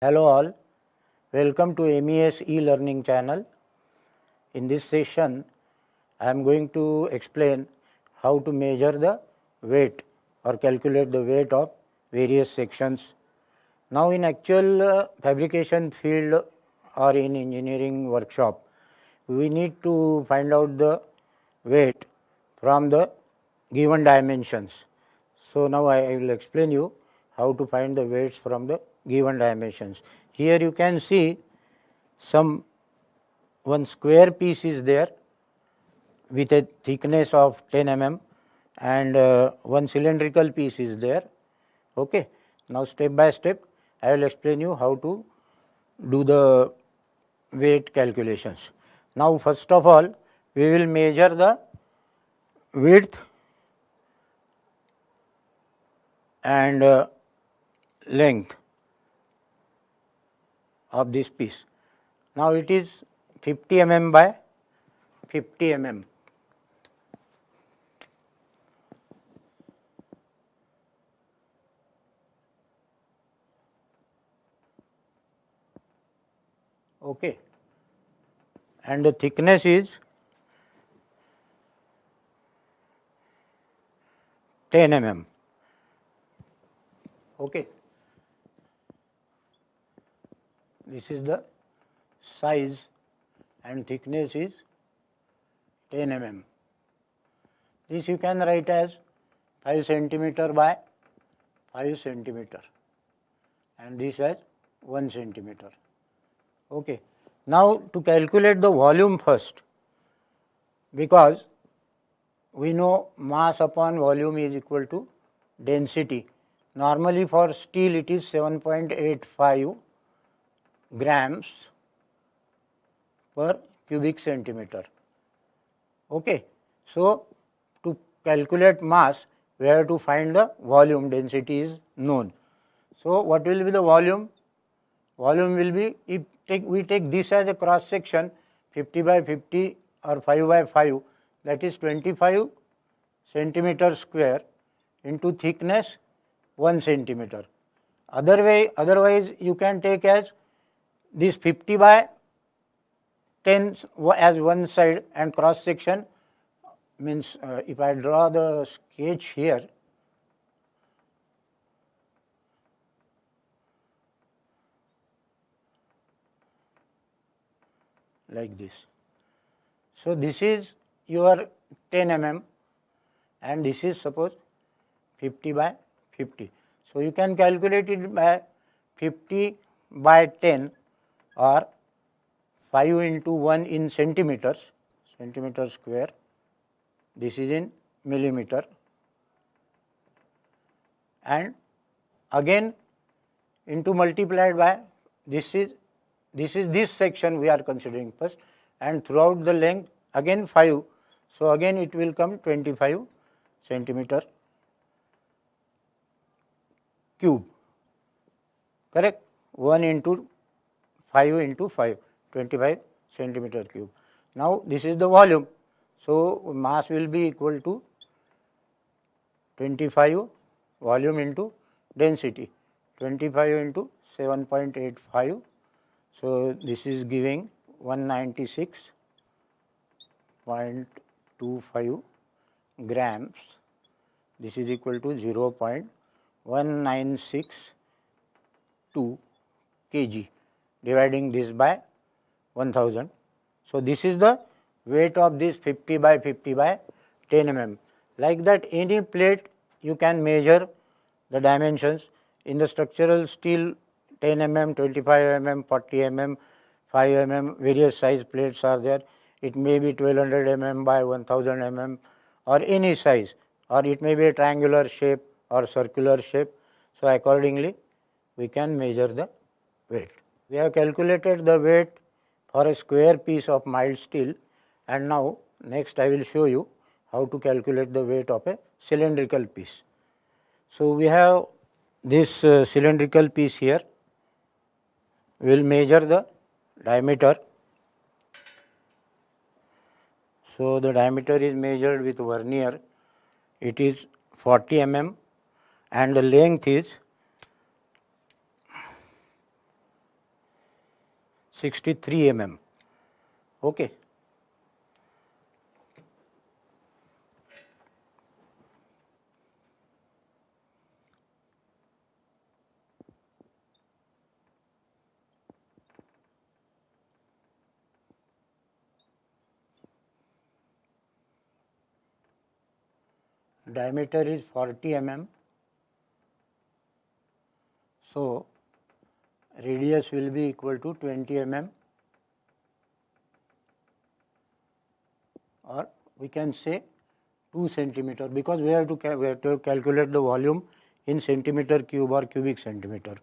Hello all, welcome to MES e-learning channel. In this session, I am going to explain how to measure the weight or calculate the weight of various sections. Now in actual fabrication field or in engineering workshop, we need to find out the weight from the given dimensions. So now I will explain you how to find the weights from the given dimensions. Here you can see one square piece is there with a thickness of 10 mm and one cylindrical piece is there. Okay. Now step by step I will explain you how to do the weight calculations. Now first of all we will measure the width and length of this piece. Now it is 50 mm by 50 mm. Okay. And the thickness is 10 mm. Okay. This is the size and thickness is 10 mm. This you can write as 5 centimeter by 5 centimeter and this as 1 centimeter. Okay. Now to calculate the volume first, because we know mass upon volume is equal to density. Normally for steel it is 7.85 grams per cubic centimeter. Okay. So to calculate mass we have to find the volume. Density is known. So what will be the volume? Volume will be, if we take this as a cross section 50 by 50 or 5 by 5, that is 25 centimeter square into thickness 1 centimeter. Otherwise you can take as this 50 by 10 as one side and cross section means if I draw the sketch here, like this. So this is your 10 mm and this is suppose 50 by 50. So you can calculate it by 50 by 10 or 5 into 1 in centimeters, centimeter square. This is in millimeter, and again into multiplied by this section we are considering first, and throughout the length again 5. So again it will come 25 centimeter cube. Correct? 1 into 5 into 5, 25 centimeter cube. Now this is the volume. So mass will be equal to 25 volume into density, 25 into 7.85. So this is giving 196.25 grams. This is equal to 0.1962 kg. Dividing this by 1000. So this is the weight of this 50 by 50 by 10 mm. Like that any plate you can measure the dimensions. In the structural steel 10 mm, 25 mm, 40 mm, 5 mm, various size plates are there. It may be 1200 mm by 1000 mm or any size, or it may be a triangular shape or circular shape. So accordingly we can measure the weight. We have calculated the weight for a square piece of mild steel, and now next I will show you how to calculate the weight of a cylindrical piece. So we have this cylindrical piece here. We will measure the diameter. So the diameter is measured with vernier. It is 40 mm and the length is 63 mm. Okay. Diameter is 40 mm. So, radius will be equal to 20 mm, or we can say 2 centimeter, because we have to calculate the volume in centimeter cube or cubic centimeter.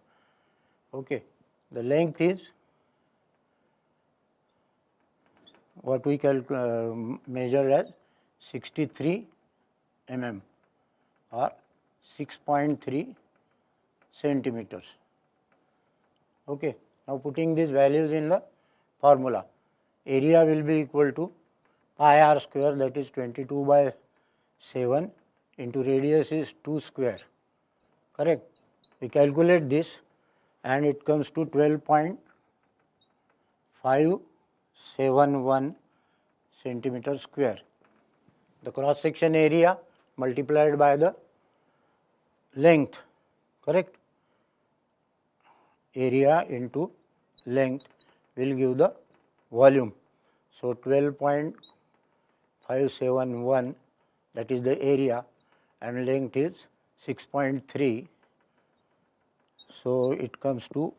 Okay. The length is what we measure as 63 mm or 6.3 centimeters. Okay. Now, putting these values in the formula, area will be equal to pi r square, that is 22 by 7 into radius is 2 square, correct. We calculate this and it comes to 12.571 centimeter square. The cross section area multiplied by the length, correct. Area into length will give the volume. So, 12.571, that is the area, and length is 6.3. So, it comes to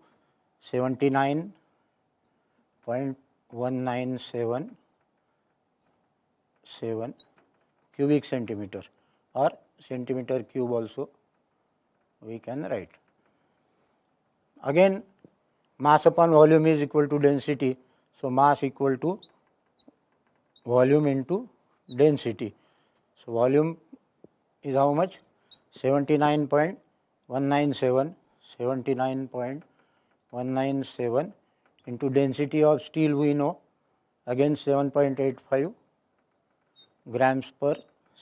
79.1977 cubic centimeter, or centimeter cube also we can write. Again, mass upon volume is equal to density. So, mass equal to volume into density. So, volume is how much? 79.197 into density of steel we know, again 7.85 grams per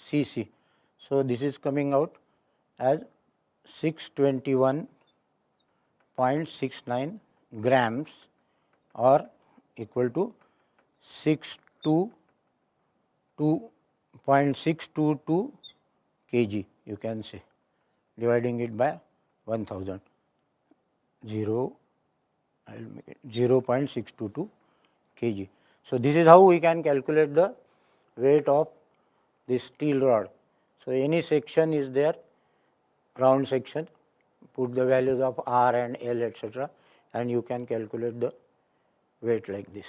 cc. So, this is coming out as 621.69 grams, or equal to 622.622 kg, you can say, dividing it by 1000, 0.622 kg. So, this is how we can calculate the weight of this steel rod. So, any section is there, round section, put the values of R and L, etc., and you can calculate the weight like this.